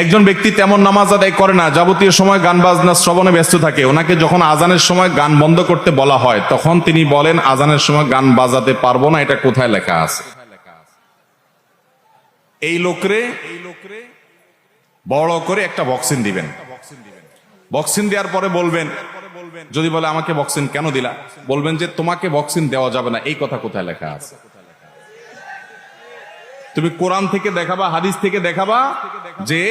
একজন ব্যক্তি তেমন নামাজ আদায় করে না, যাবতীয় সময় গান বাজনা শ্রবণে ব্যস্ত থাকে। ওনাকে যখন আজানের সময় গান বন্ধ করতে বলা হয় তখন তিনি বলেন আজানের সময় গান বাজাতে পারবো না। এটা কোথায় লেখা আছে? এই লোকরে বড় করে একটা বক্সিন দিবেন। বক্সিন দেওয়ার পরে বলবেন, যদি বলে আমাকে বক্সিন কেন দিলা, বলবেন যে তোমাকে বক্সিন দেওয়া যাবে না। এই কথা কোথায় লেখা আছে? তুমি কোরআন থেকে দেখাবা, হাদিস থেকে দেখাবা যে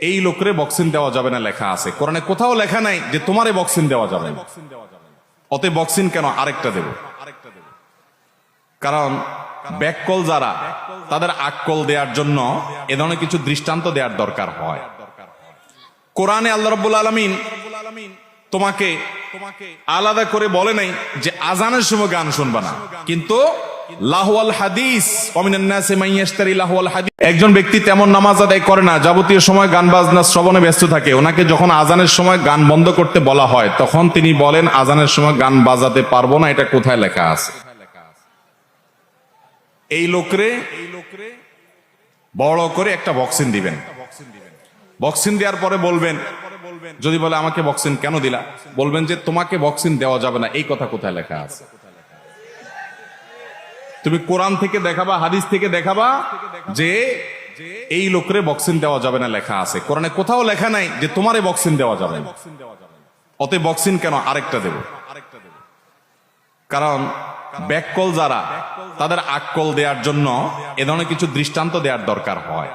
এই লোকরে বক্সিন দেওয়া যাবে না লেখা আছে। কোরআনে কোথাও লেখা নাই যে তোমারে বক্সিন দেওয়া যাবে না। অতএব বক্সিন কেন, আরেকটা দেব। কারণ ব্যাককল যারা, তাদের আক্কল দেওয়ার জন্য এ ধরনের কিছু দৃষ্টান্ত দেওয়ার দরকার হয়। কোরআনে আল্লাহ রাব্বুল আলামিন তোমাকে আলাদা করে বলে নাই যে আজানের সময় গান শুনবা না, কিন্তু লাহওয়াল হাদিস ওয়ামিনান নাসি মান ইয়াশতারি লাহওয়াল হাদিস। একজন ব্যক্তি তেমন নামাজ আদায় করে না, যাবতীয় সময় গান বাজনা শ্রবণে ব্যস্ত থাকে। ওনাকে যখন আজানের সময় গান বন্ধ করতে বলা হয় তখন তিনি বলেন আজানের সময় গান বাজাতে পারবো না। এটা কোথায় লেখা আছে? এই লোকরে বড় করে একটা বক্সিন দিবেন। বক্সিন দেওয়ার পরে বলবেন, যদি বলে আমাকে বক্সিন কেন দিলা, বলবেন যে তোমাকে বক্সিন দেওয়া যাবে না। এই কথা কোথায় লেখা আছে? তুমি কোরআন থেকে দেখাবা, হাদিস থেকে দেখাবা যে এই লোকরে বক্সিন দেওয়া যাবে না লেখা আছে। কোরআনে কোথাও লেখা নাই যে তোমারে বক্সিন দেওয়া যাবে না। অতএব বক্সিন কেন, আরেকটা দেব। কারণ ব্যাককল যারা, তাদের আক্কল দেওয়ার জন্য এ ধরনের কিছু দৃষ্টান্ত দেওয়ার দরকার হয়।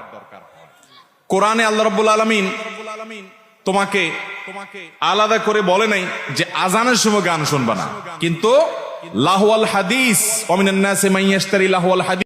কোরআনে আল্লাহ রাব্বুল আলামিন তোমাকে আলাদা করে বলে নাই যে আজানের সময় গান শুনবা না, কিন্তু লাহওয়াল হাদিস ওয়ামিনান নাসি মান ইয়াশতারি লাহওয়াল হাদিস।